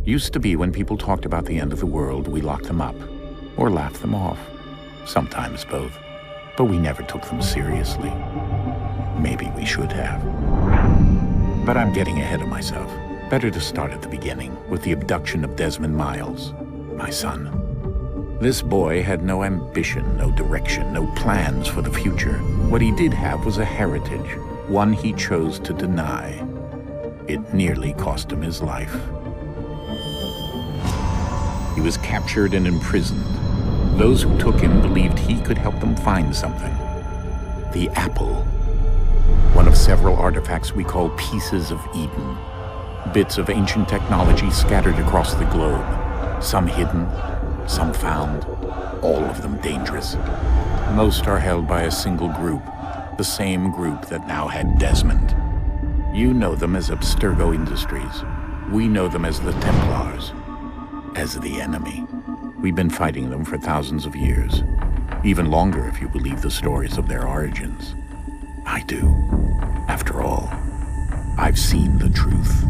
Used to be when people talked about the end of the world, we locked them up, or laughed them off. Sometimes both. But we never took them seriously. Maybe we should have. But I'm getting ahead of myself. Better to start at the beginning, with the abduction of Desmond Miles, my son. This boy had no ambition, no direction, no plans for the future. What he did have was a heritage, one he chose to deny. It nearly cost him his life. He was captured and imprisoned. Those who took him believed he could help them find something. The apple. One of several artifacts we call pieces of Eden. Bits of ancient technology scattered across the globe. Some hidden, some found, all of them dangerous. Most are held by a single group, the same group that now had Desmond. You know them as Abstergo Industries. We know them as the Templars, as the enemy. We've been fighting them for thousands of years, even longer if you believe the stories of their origins. I do. After all, I've seen the truth.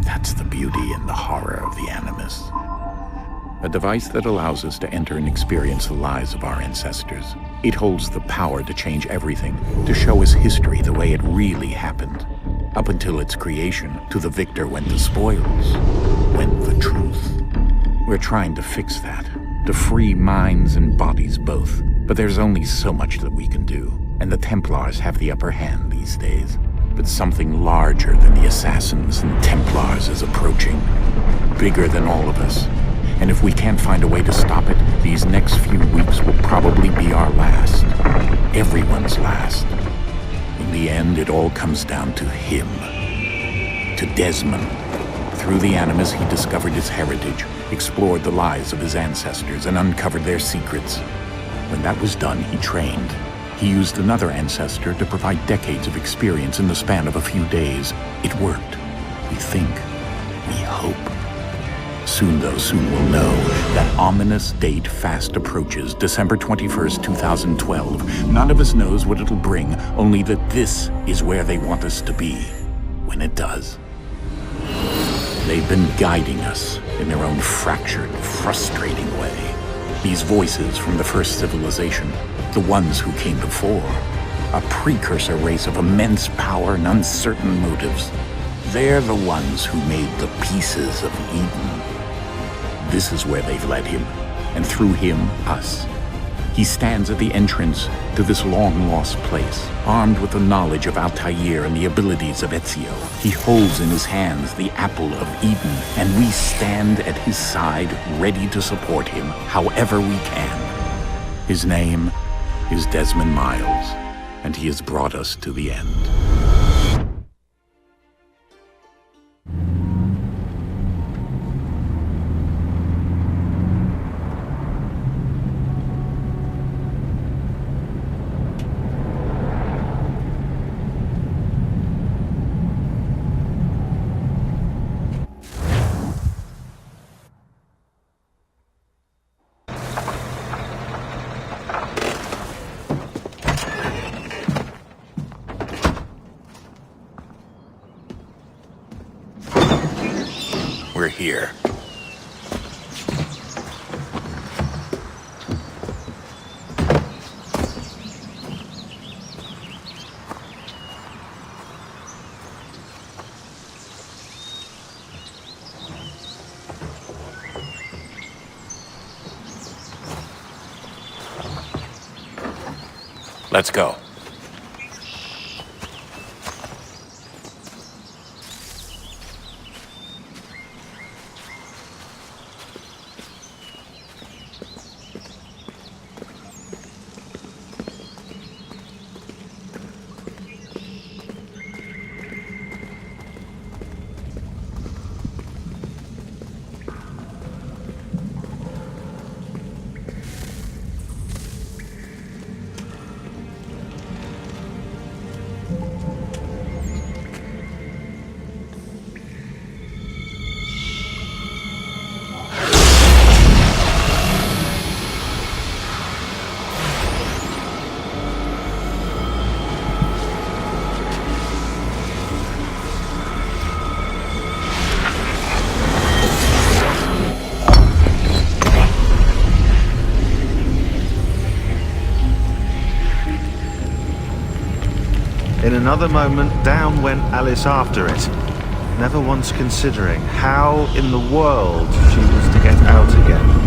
That's the beauty and the horror of the Animus. A device that allows us to enter and experience the lives of our ancestors. It holds the power to change everything, to show us history the way it really happened. Up until its creation, to the victor went the spoils, went the truth. We're trying to fix that, to free minds and bodies both. But there's only so much that we can do, and the Templars have the upper hand these days. But something larger than the Assassins and Templars is approaching, bigger than all of us. And if we can't find a way to stop it, these next few weeks will probably be our last. Everyone's last. In the end, it all comes down to him. To Desmond. Through the Animus, he discovered his heritage, explored the lives of his ancestors, and uncovered their secrets. When that was done, he trained. He used another ancestor to provide decades of experience in the span of a few days. It worked. We think. We hope. Soon, though, soon we'll know. That ominous date fast approaches, December 21st, 2012. None of us knows what it'll bring, only that this is where they want us to be, when it does. They've been guiding us in their own fractured, frustrating way. These voices from the first civilization, the ones who came before, a precursor race of immense power and uncertain motives. They're the ones who made the pieces of Eden. This is where they've led him, and through him, us. He stands at the entrance to this long-lost place, armed with the knowledge of Altair and the abilities of Ezio. He holds in his hands the apple of Eden, and we stand at his side, ready to support him however we can. His name is Desmond Miles, and he has brought us to the end. We're here. Let's go. In another moment, down went Alice after it, never once considering how in the world she was to get out again.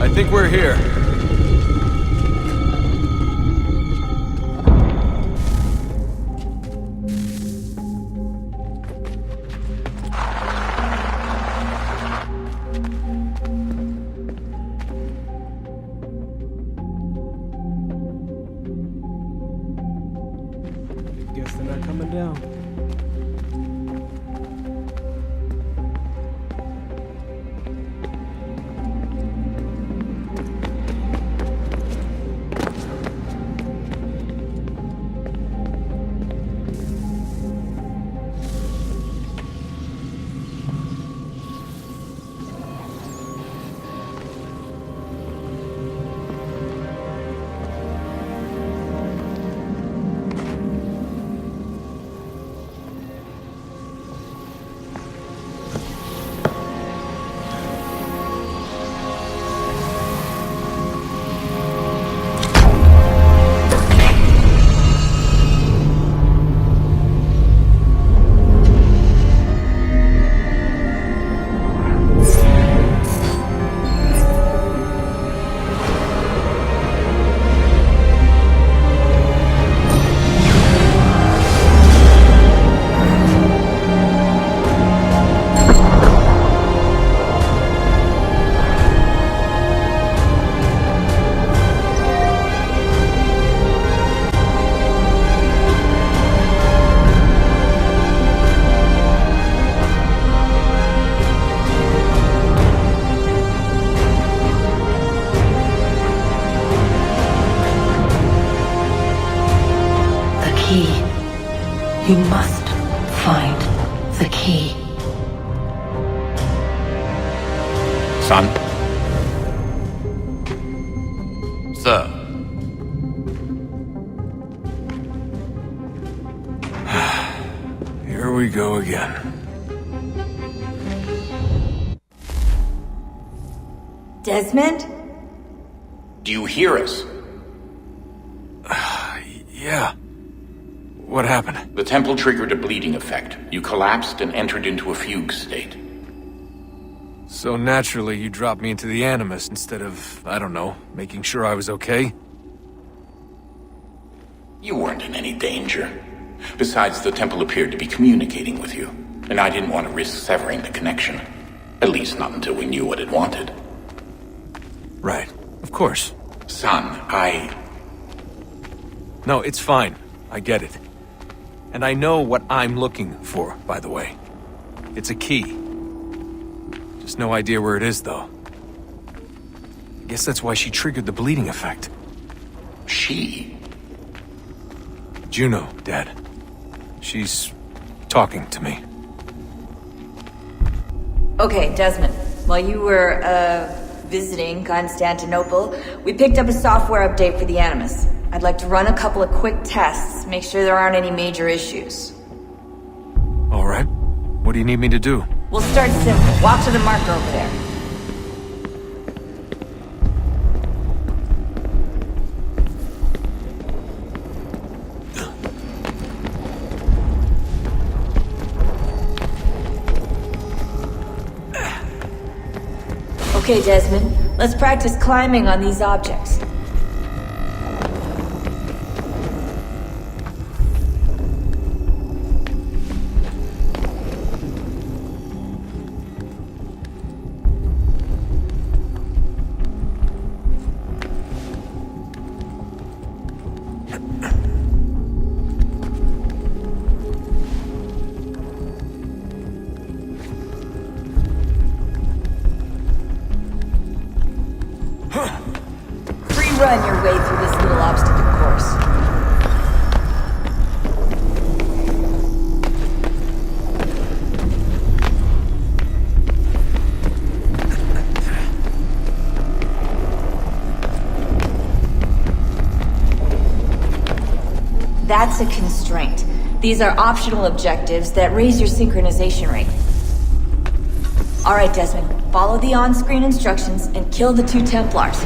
I think we're here. Guess they're not coming down. You must find the key. Son? Sir. Here we go again. Desmond? Do you hear us? Yeah. What happened? The temple triggered a bleeding effect. You collapsed and entered into a fugue state. So naturally, you dropped me into the Animus instead of, I don't know, making sure I was okay? You weren't in any danger. Besides, the temple appeared to be communicating with you, and I didn't want to risk severing the connection. At least not until we knew what it wanted. Right. Of course. Son, No, it's fine. I get it. And I know what I'm looking for, by the way. It's a key. Just no idea where it is, though. I guess that's why she triggered the bleeding effect. She? Juno, Dad. She's talking to me. Okay, Desmond. While you were, visiting Constantinople, we picked up a software update for the Animus. I'd like to run a couple of quick tests, make sure there aren't any major issues. All right. What do you need me to do? We'll start simple. Walk to the marker over there. Okay, Desmond. Let's practice climbing on these objects. run your way through this little obstacle course. That's a constraint. These are optional objectives that raise your synchronization rate. Alright, Desmond. Follow the on-screen instructions and kill the 2 Templars.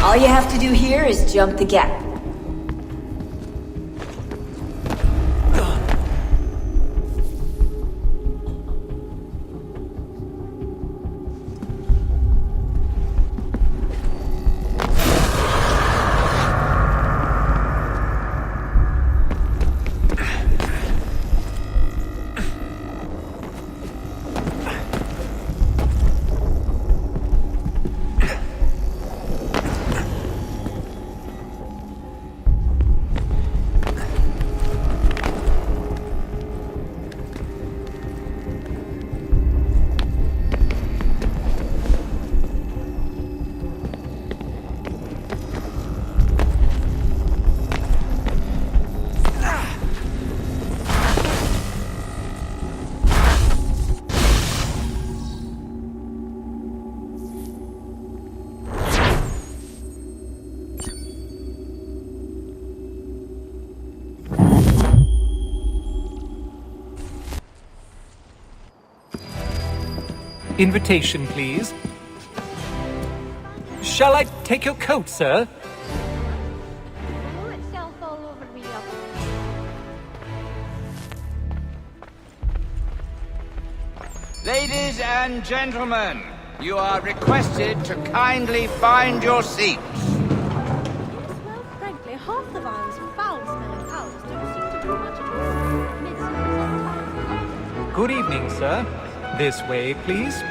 All you have to do here is jump the gap. Invitation, please. Shall I take your coat, sir? Blew itself all over me up. Ladies and gentlemen, you are requested to kindly find your seats. Well, frankly, half the vials and foul-smelling owls don't seem to do much at all. Good evening, sir. This way, please.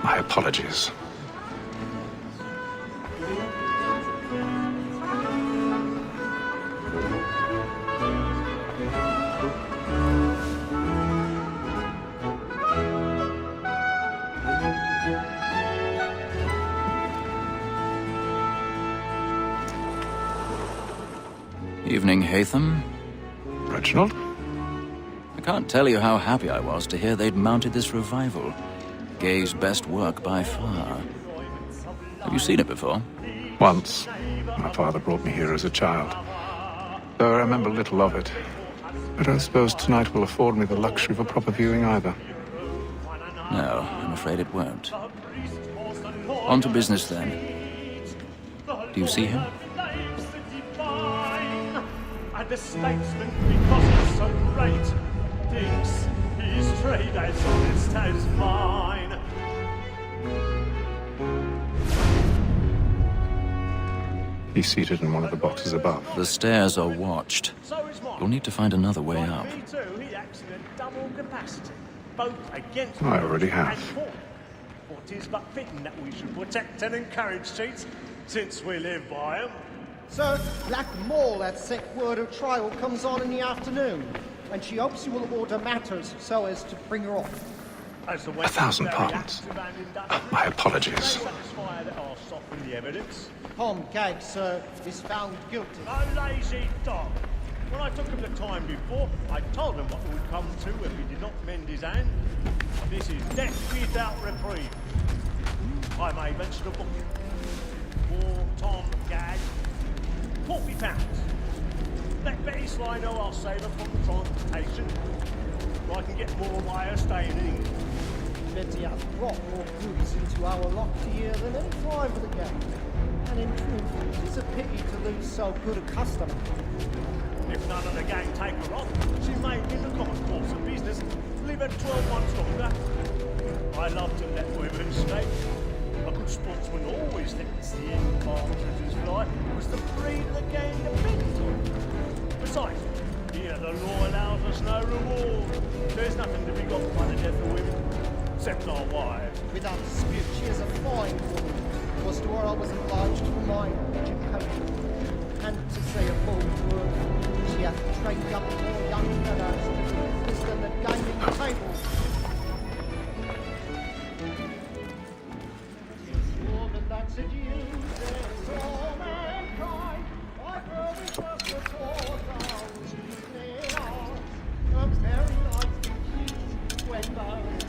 My apologies. Evening, Hatham. Reginald? I can't tell you how happy I was to hear they'd mounted this revival. Gay's best work by far. Have you seen it before? Once. My father brought me here as a child. Though I remember little of it. But I suppose tonight will afford me the luxury of a proper viewing either. No, I'm afraid it won't. On to business then. Do you see him? And the statesman, because he's so great, thinks his trade as honest as mine. He's seated in one of the boxes above. The stairs are watched. So is mine. You'll need to find another way up. Me too, he acts in a double capacity, both against I already have. and for. For 'tis but fitting that we should protect and encourage cheats, since we live by 'em. Sir, Black Mole had set word her trial comes on in the afternoon, and she hopes you will order matters so as to bring her off. As the 1,000 pardons. My apologies. Satisfied that I'll soften the evidence. Tom Gag, sir, is found guilty. A lazy dog. When I took him the time before, I told him what it would come to if he did not mend his hand. This is death without reprieve. I may venture to book him. For Tom Gag, £40. Let Betty Sly know I'll save her from the transportation. So I can get more by her staying in England. Betty has brought more goodies into our locked here than any driver of the gang. And in truth, it's a pity to lose so good a customer. If none of the gang take her off, she may, in the common course of business, live her 12 months longer. I love to let women stay. A good sportsman always lets the end partridges fly, because the breed of the gang depends on it. Besides, here the law allows us no reward. There's nothing to be got by the death of women, except our wives. Without dispute, she is a fine woman. was to her I was obliged for my education. And to say a bold word, she hath trained up more young fellows to do business than the gaming table. All the lads that use their soul mankind, I really just the thought of evening hours. A very nice beach when those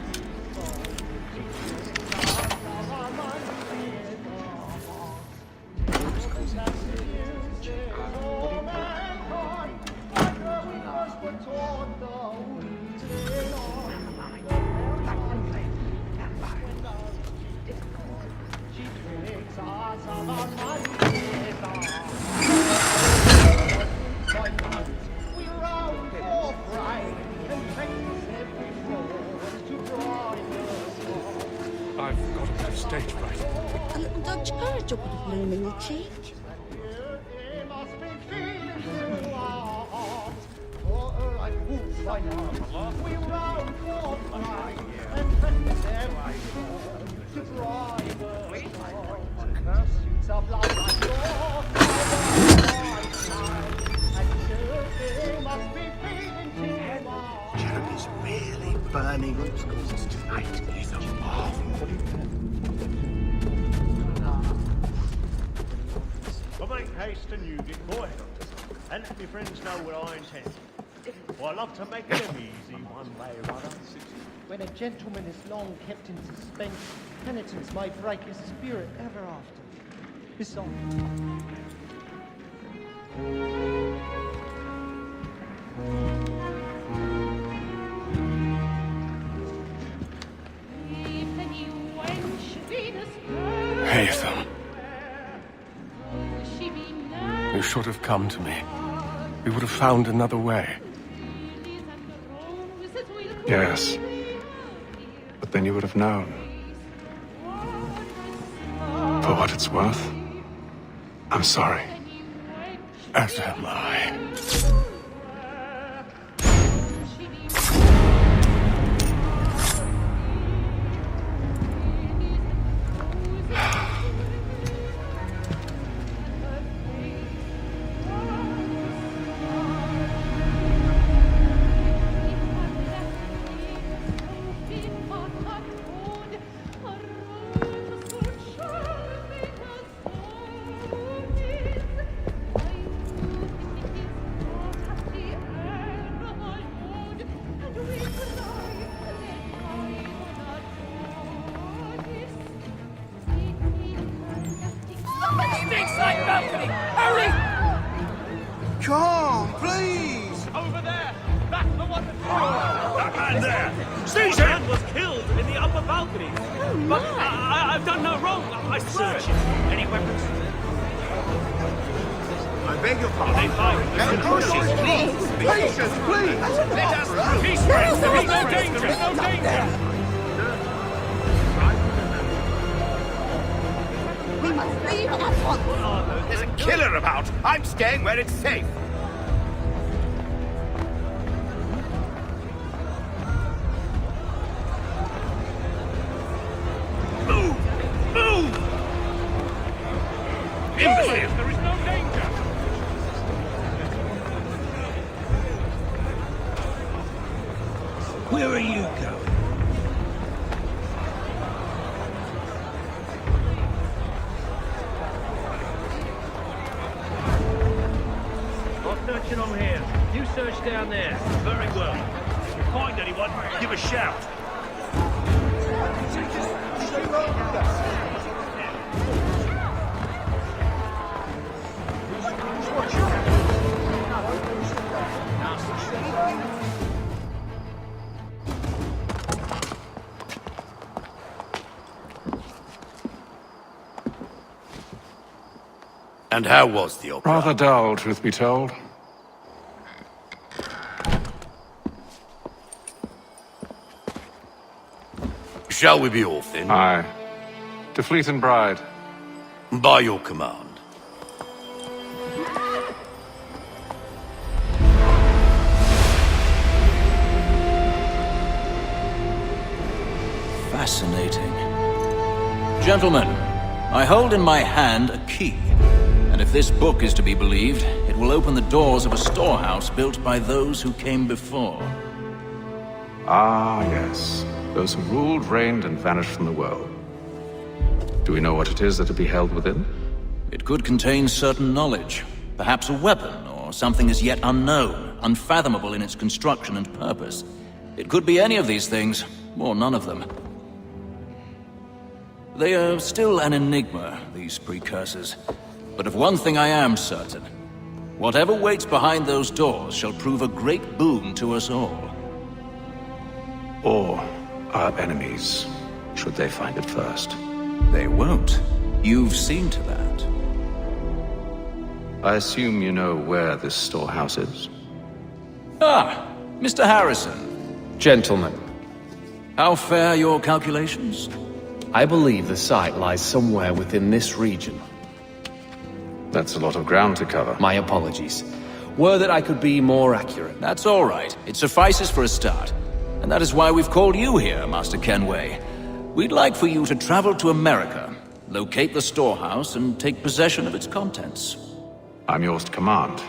I've got a bit of stage fright. A little Dutch courage will put a bloom in your cheek. Jeremy's really burning up schools tonight. He's a marvel. Well, make haste and you get boy. And let my friends know what I intend. For I love to make them easy one way or other. When a gentleman is long kept in suspense, penitence may break his spirit ever after. Besides, Haytham. You should have come to me. We would have found another way. Yes. But then you would have known. For what it's worth, I'm sorry. As am I. Come, please! Over there! That's the one that's... That man there! Seize That him! man was killed in the upper balcony. But I've done no wrong. I swear. Any weapons? I beg your pardon. They fired. Patience, please! Let us through. Peace, friends. There is no danger. No danger. We must leave at once. There's a killer about. I'm staying where it's safe. Move! Move! Imbecile! There is no danger. Where are you going? Searching on here. You search down there. Very well. If you find anyone, give a shout. And how was the opera? Rather dull, truth be told. Shall we be off then? Aye. To Fleet and Bride. By your command. Fascinating. Gentlemen, I hold in my hand a key. And if this book is to be believed, it will open the doors of a storehouse built by those who came before. Ah, yes. Those who ruled, reigned, and vanished from the world. Do we know what it is that will be held within? It could contain certain knowledge. Perhaps a weapon, or something as yet unknown, unfathomable in its construction and purpose. It could be any of these things, or none of them. They are still an enigma, these precursors. But of one thing I am certain. Whatever waits behind those doors shall prove a great boon to us all. Or our enemies, should they find it first. They won't. You've seen to that. I assume you know where this storehouse is? Ah, Mr. Harrison. Gentlemen, How fare your calculations? I believe the site lies somewhere within this region. That's a lot of ground to cover. My apologies. Were that I could be more accurate. That's all right. It suffices for a start. And that is why we've called you here, Master Kenway. We'd like for you to travel to America, locate the storehouse, and take possession of its contents. I'm yours to command,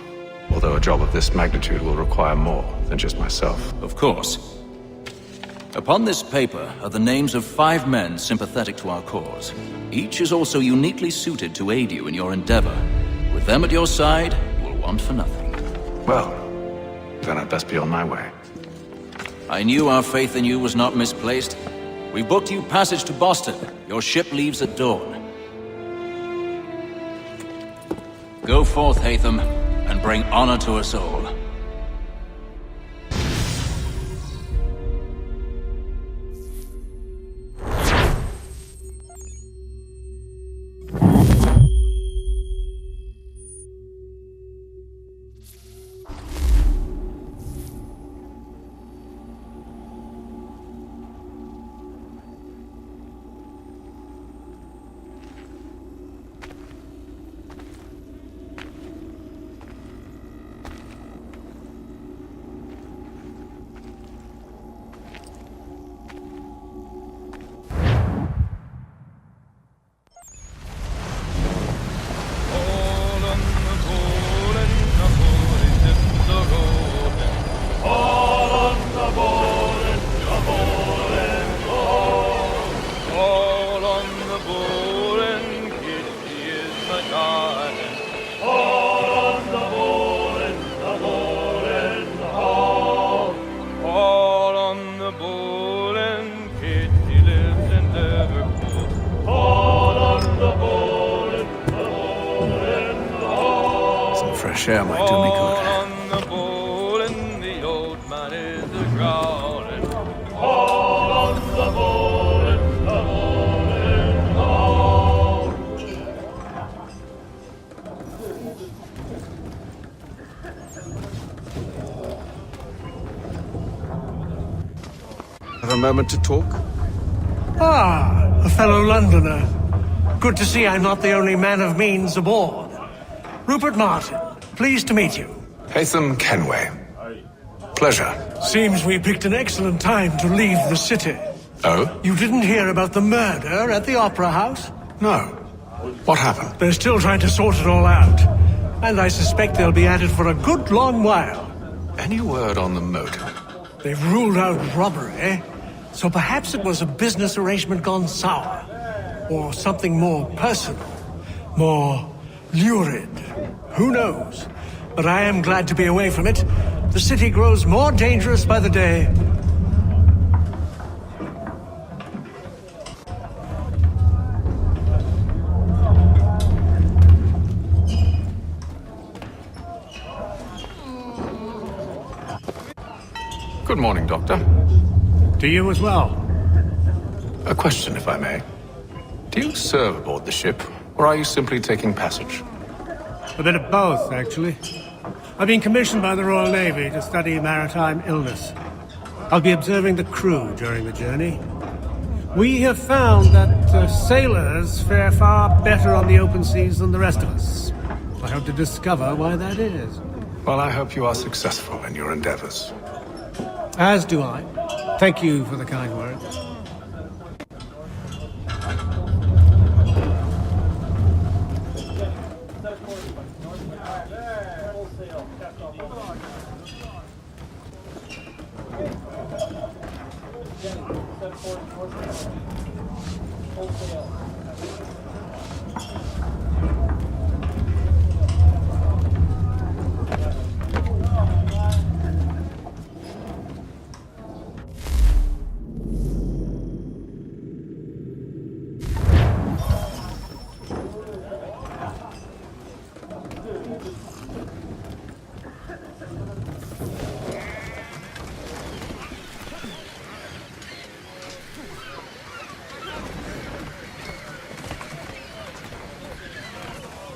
although a job of this magnitude will require more than just myself. Of course. Upon this paper are the names of 5 men sympathetic to our cause. Each is also uniquely suited to aid you in your endeavor. With them at your side, you will want for nothing. Well, then I'd best be on my way. I knew our faith in you was not misplaced. We booked you passage to Boston. Your ship leaves at dawn. Go forth, Hatham, and bring honor to us all. Share might do me good. Have a moment to talk? Ah, a fellow Londoner. Good to see I'm not the only man of means aboard. Rupert Martin, pleased to meet you. Hatham Kenway. Pleasure. Seems we picked an excellent time to leave the city. Oh? You didn't hear about the murder at the Opera House? No. What happened? They're still trying to sort it all out. And I suspect they'll be at it for a good long while. Any word on the motive? They've ruled out robbery, so perhaps it was a business arrangement gone sour. Or something more personal. More lurid. Who knows? But I am glad to be away from it. The city grows more dangerous by the day. Good morning, Doctor. To you as well. A question, if I may. Do you serve aboard the ship, or are you simply taking passage? A bit of both, actually. I've been commissioned by the Royal Navy to study maritime illness. I'll be observing the crew during the journey. We have found that sailors fare far better on the open seas than the rest of us. I hope to discover why that is. Well, I hope you are successful in your endeavors. As do I. Thank you for the kind words.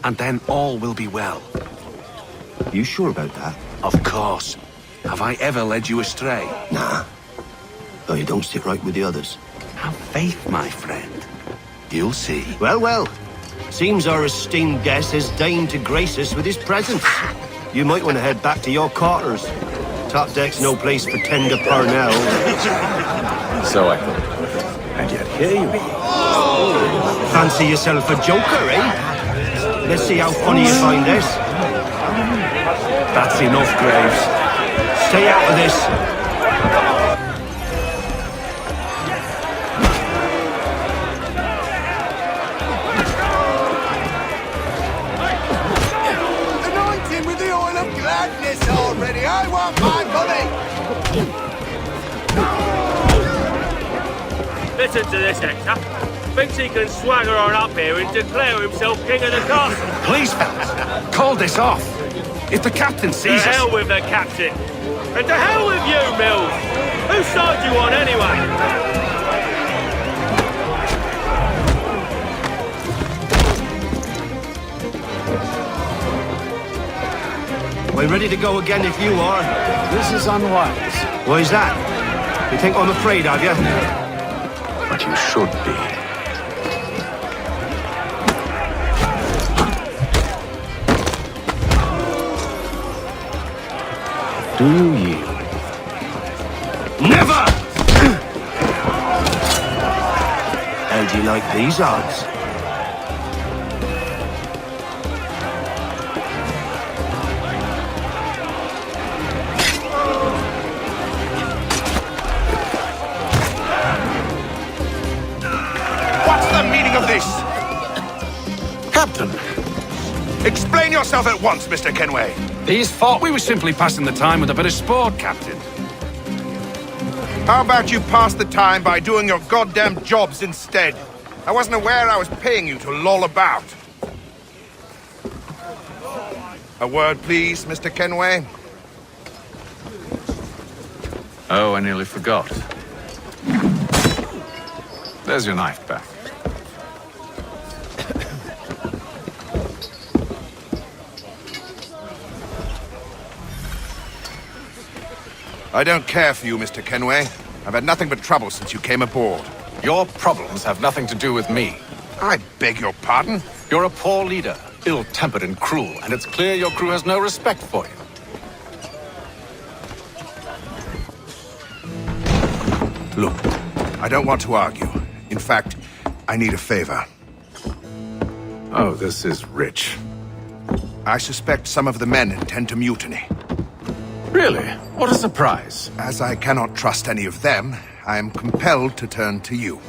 And then all will be well. You sure about that? Of course. Have I ever led you astray? Nah. Though you don't sit right with the others. Have faith, my friend. You'll see. Well, well. Seems our esteemed guest has deigned to grace us with his presence. You might want to head back to your quarters. Top deck's no place for tender Parnell. So I thought. And yet here you are. Fancy yourself a joker, eh? Let's see how funny you find this. That's enough, Graves. Stay out of this. Anoint him with the oil of gladness already. I want my money. Listen to this, Hector. Thinks he can swagger on up here and declare himself king of the castle. Please, fellas, call this off. If the captain sees us... To hell with the captain. And to hell with you, Mills. Whose side you on, anyway? We're ready to go again if you are. This is unwise. Why is that? You think I'm afraid of you? But you should be. Do you yield? Never! How do you like these odds? What's the meaning of this? Captain, Explain yourself at once, Mr. Kenway. these thought we were simply passing the time with a bit of sport, Captain. How about you pass the time by doing your goddamn jobs instead? I wasn't aware I was paying you to loll about. A word, please, Mr. Kenway. Oh, I nearly forgot. There's your knife back. I don't care for you, Mr. Kenway. I've had nothing but trouble since you came aboard. Your problems have nothing to do with me. I beg your pardon? You're a poor leader, ill-tempered and cruel, and it's clear your crew has no respect for you. Look, I don't want to argue. In fact, I need a favor. Oh, this is rich. I suspect some of the men intend to mutiny. Really? What a surprise. As I cannot trust any of them, I am compelled to turn to you.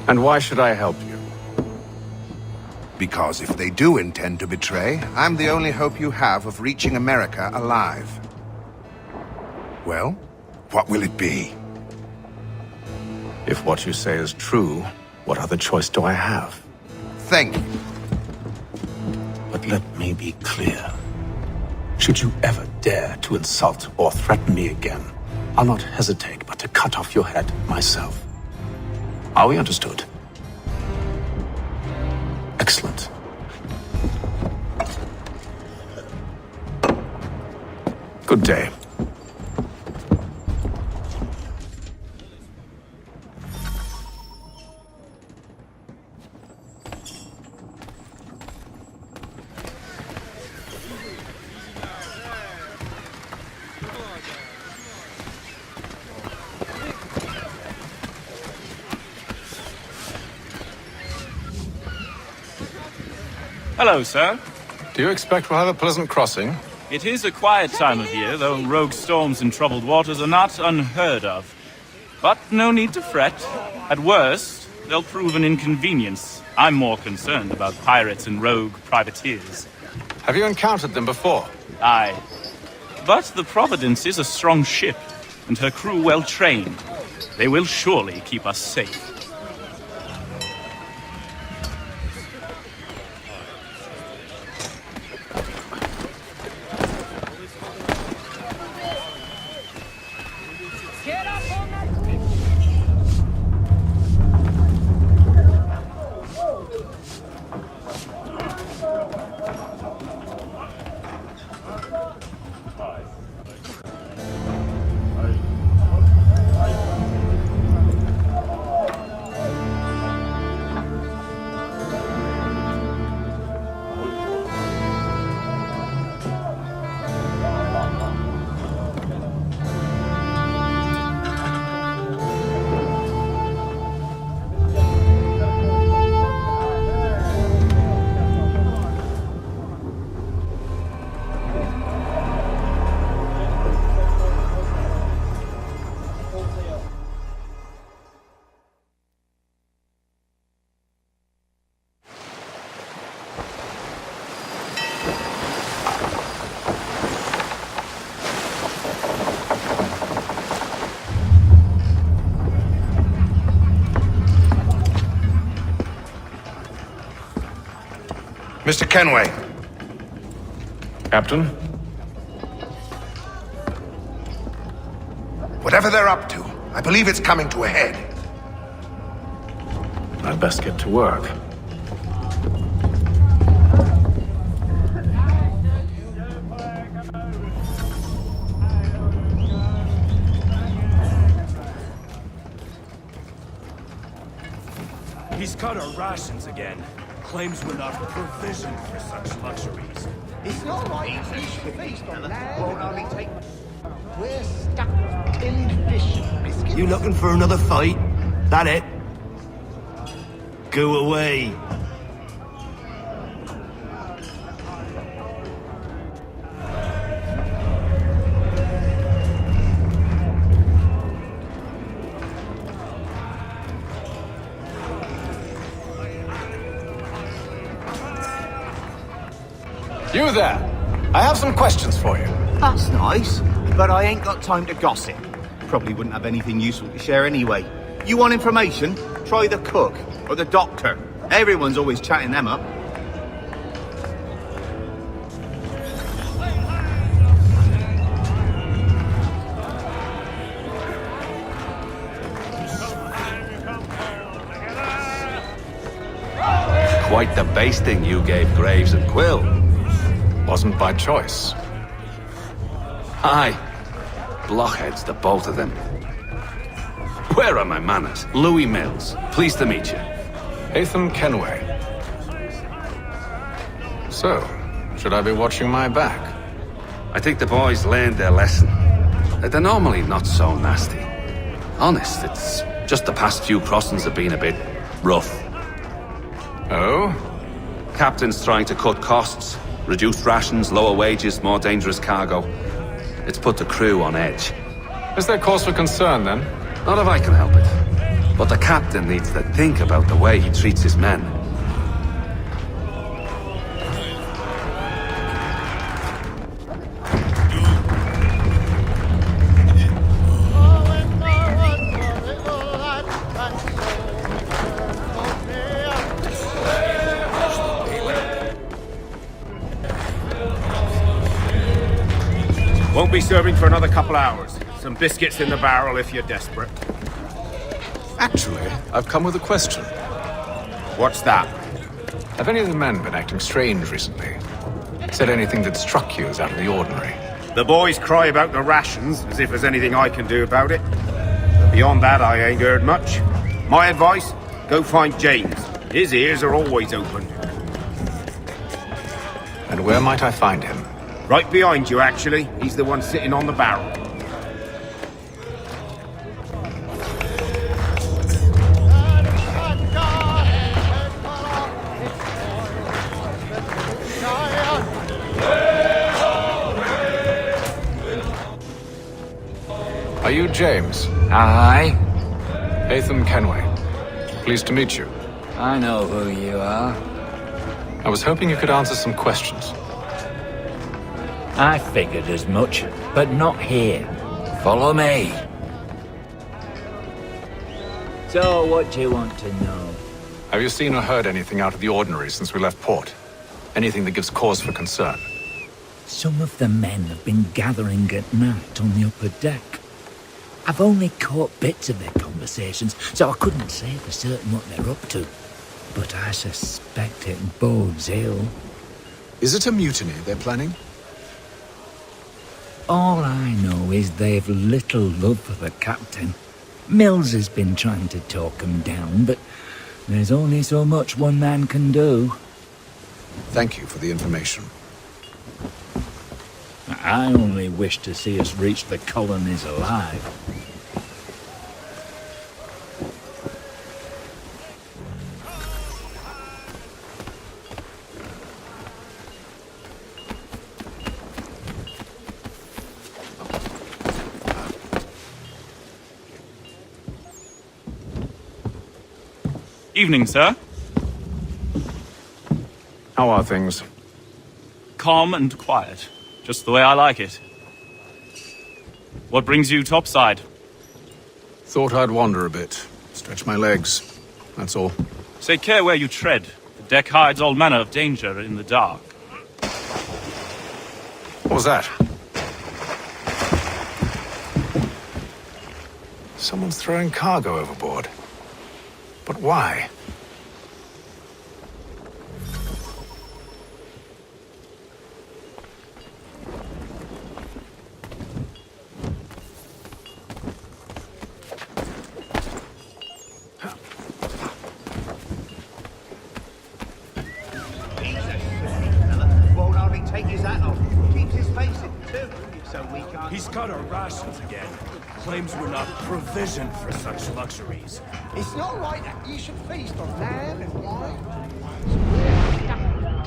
And why should I help you? Because if they do intend to betray, I'm the only hope you have of reaching America alive. Well, what will it be? If what you say is true, what other choice do I have? Thank you. But let me be clear. Should you ever dare to insult or threaten me again, I'll not hesitate but to cut off your head myself. Are we understood? Excellent. Good day. Hello, sir. Do you expect we'll have a pleasant crossing? It is a quiet time of year, though rogue storms in troubled waters are not unheard of. But no need to fret. At worst, they'll prove an inconvenience. I'm more concerned about pirates and rogue privateers. Have you encountered them before? Aye. But the Providence is a strong ship, and her crew well trained. They will surely keep us safe. Mr. Kenway. Captain? Whatever they're up to, I believe it's coming to a head. I'd best get to work. He's cut our rations again. Claims we're not provisioned for such luxuries. It's not like you feast on land. Won't only take. We're stuck with tinned fish and biscuits. You looking for another fight? That it? Go away. You there! I have some questions for you. That's nice, but I ain't got time to gossip. Probably wouldn't have anything useful to share anyway. You want information? Try the cook or the doctor. Everyone's always chatting them up. Quite the basting you gave Graves and Quill. Wasn't by choice. Aye. Blockheads, the both of them. Where are my manners? Louis Mills. Pleased to meet you. Ethan Kenway. So, should I be watching my back? I think the boys learned their lesson. They're normally not so nasty. Honest, it's just the past few crossings have been a bit rough. Oh? Captain's trying to cut costs. Reduced rations, lower wages, more dangerous cargo. It's put the crew on edge. Is there cause for concern, then? Not if I can help it. But the captain needs to think about the way he treats his men. Won't be serving for another couple hours. Some biscuits in the barrel if you're desperate. Actually, I've come with a question. What's that? Have any of the men been acting strange recently? Said anything that struck you as out of the ordinary? The boys cry about the rations, as if there's anything I can do about it. But beyond that, I ain't heard much. My advice, go find James. His ears are always open. And where might I find him? Right behind you, actually. He's the one sitting on the barrel. Are you James? Aye. Atham Kenway. Pleased to meet you. I know who you are. I was hoping you could answer some questions. I figured as much, but not here. Follow me. So, what do you want to know? Have you seen or heard anything out of the ordinary since we left port? Anything that gives cause for concern? Some of the men have been gathering at night on the upper deck. I've only caught bits of their conversations, so I couldn't say for certain what they're up to. But I suspect it bodes ill. Is it a mutiny they're planning? All I know is they've little love for the captain. Mills has been trying to talk him down, but there's only so much one man can do. Thank you for the information. I only wish to see us reach the colonies alive. Evening, sir. How are things? Calm and quiet. Just the way I like it. What brings you topside? Thought I'd wander a bit. Stretch my legs. That's all. Take care where you tread. The deck hides all manner of danger in the dark. What was that? Someone's throwing cargo overboard. But why? Won't hardly take his hat off. Keeps his face in too, so we can't... He's cut our rations again. Claims we're not provisioned for such luxuries. It's not right that you should feast on lamb and wine.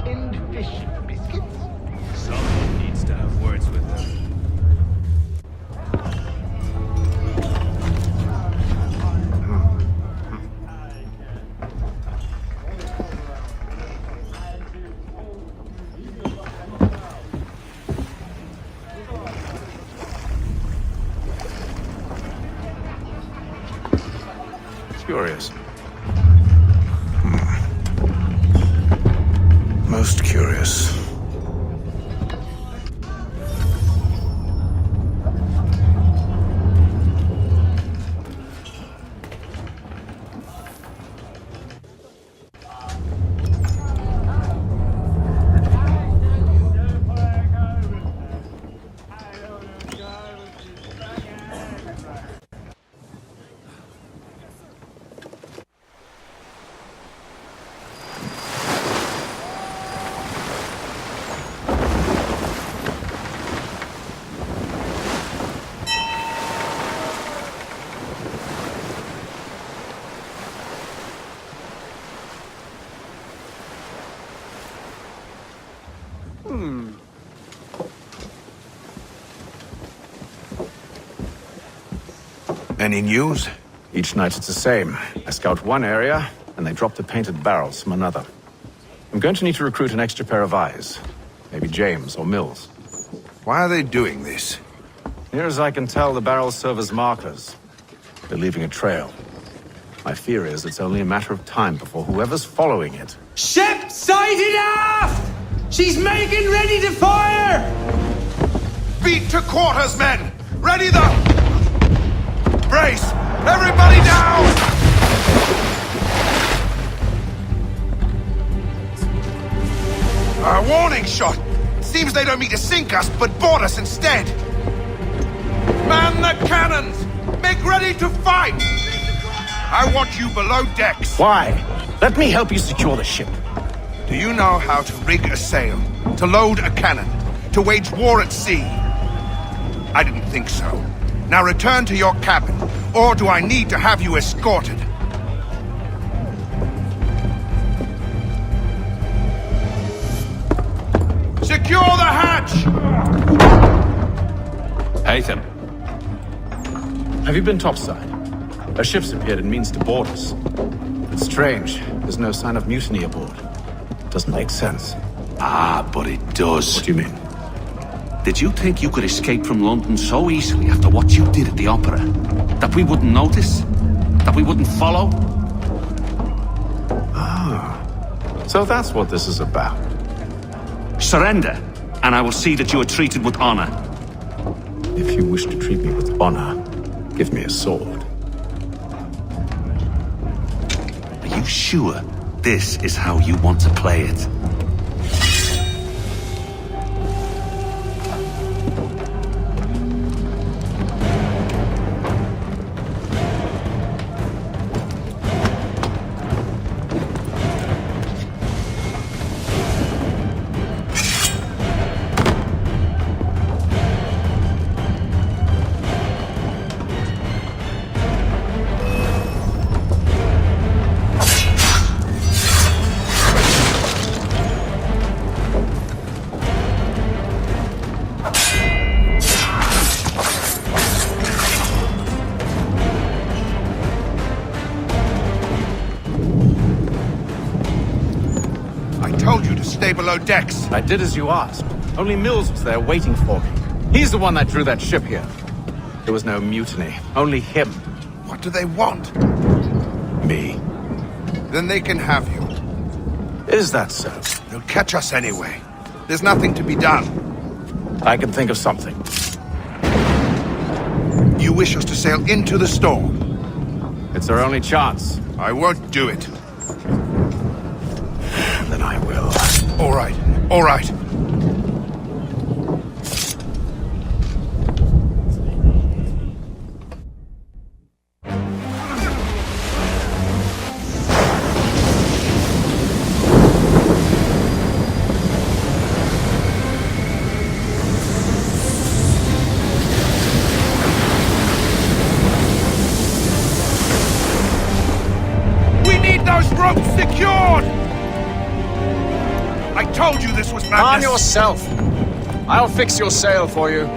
Tinned fish and biscuits. Someone needs to have words with them. Curious. Most curious. Any news? Each night it's the same. I scout one area, and they drop the painted barrels from another. I'm going to need to recruit an extra pair of eyes. Maybe James or Mills. Why are they doing this? Near as I can tell, the barrels serve as markers. They're leaving a trail. My fear is it's only a matter of time before whoever's following it... Ship sighted aft! She's making ready to fire! Beat to quarters, men! Ready the... Brace! Everybody down! A warning shot! Seems they don't mean to sink us, but board us instead! Man the cannons! Make ready to fight! I want you below decks! Why? Let me help you secure the ship. Do you know how to rig a sail? To load a cannon? To wage war at sea? I didn't think so. Now return to your cabin, or do I need to have you escorted? Secure the hatch! Haytham. Have you been topside? A ship's appeared and means to board us. It's strange. There's no sign of mutiny aboard. Doesn't make sense. Ah, but it does. What do you mean? Did you think you could escape from London so easily after what you did at the opera? That we wouldn't notice? That we wouldn't follow? So that's what this is about. Surrender, and I will see that you are treated with honor. If you wish to treat me with honor, give me a sword. Are you sure this is how you want to play it? Below decks. I did as you asked. Only Mills was there waiting for me. He's the one that drew that ship here. There was no mutiny, only him. What do they want? Me. Then they can have you. Is that so? They'll catch us anyway. There's nothing to be done. I can think of something. You wish us to sail into the storm? It's our only chance. I won't do it. Then I will. All right, all right. We need those ropes secured! I told you this was madness! Calm yourself. I'll fix your sail for you.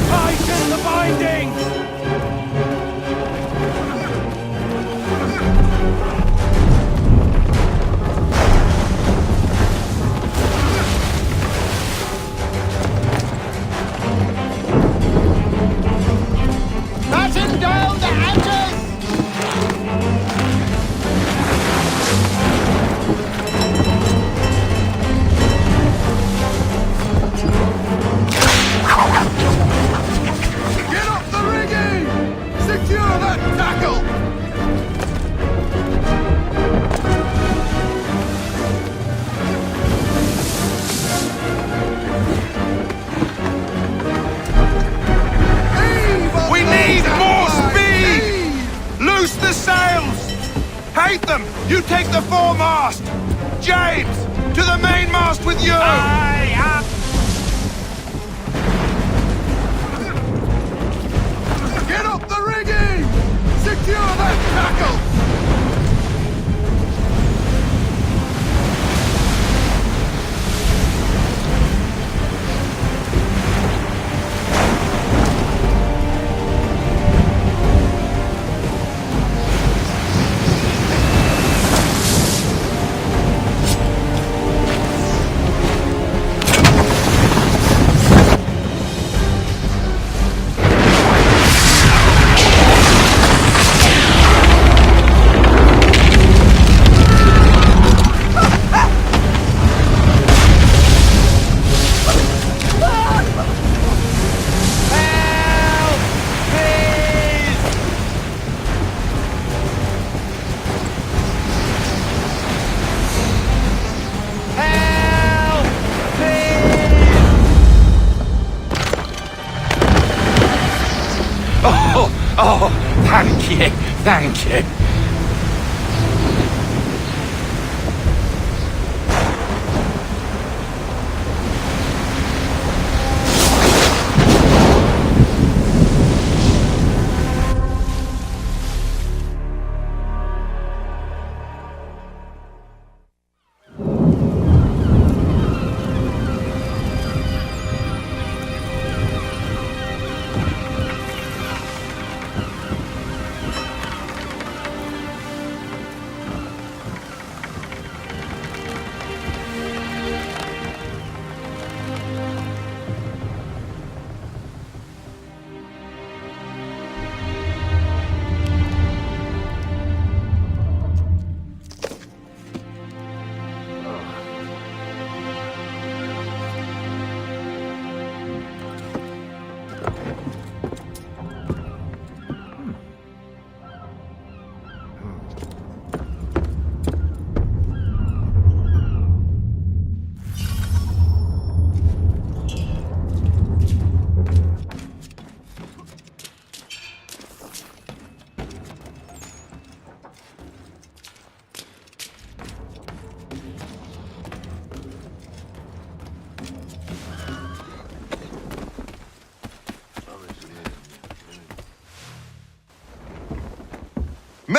Tighten the binding! Batten down the hatches! Get up the rigging! Secure that tackle! We need more speed! Loose the sails! Hatham, you take the foremast! James, to the mainmast with you! Get up the rigging! Secure that tackle! Oh, thank you, thank you.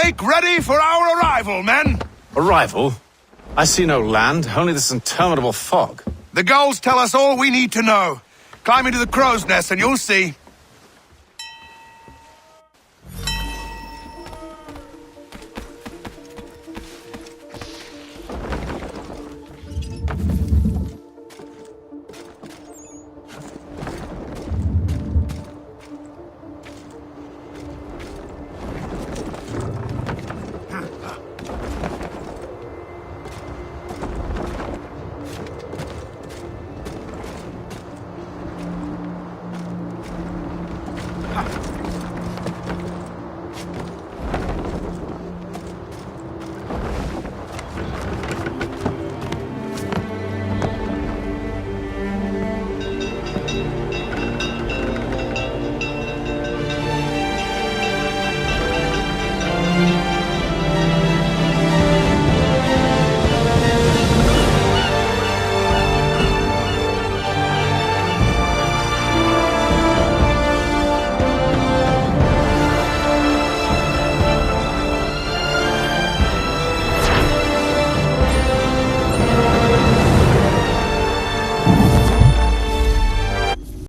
Make ready for our arrival, men! Arrival? I see no land, only this interminable fog. The gulls tell us all we need to know. Climb into the crow's nest and you'll see.